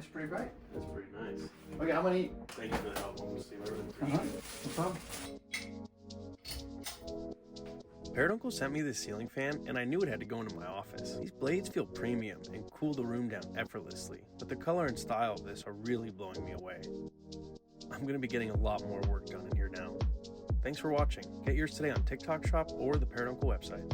It's pretty bright. That's pretty nice. Okay, how many? Thank you for the help. I'm see No problem. Parrotuncle sent me this ceiling fan, and I knew it had to go into my office. These blades feel premium and cool the room down effortlessly, but the color and style of this are really blowing me away. I'm going to be getting a lot more work done in here now. Thanks for watching. Get yours today on TikTok Shop or the Parrotuncle website.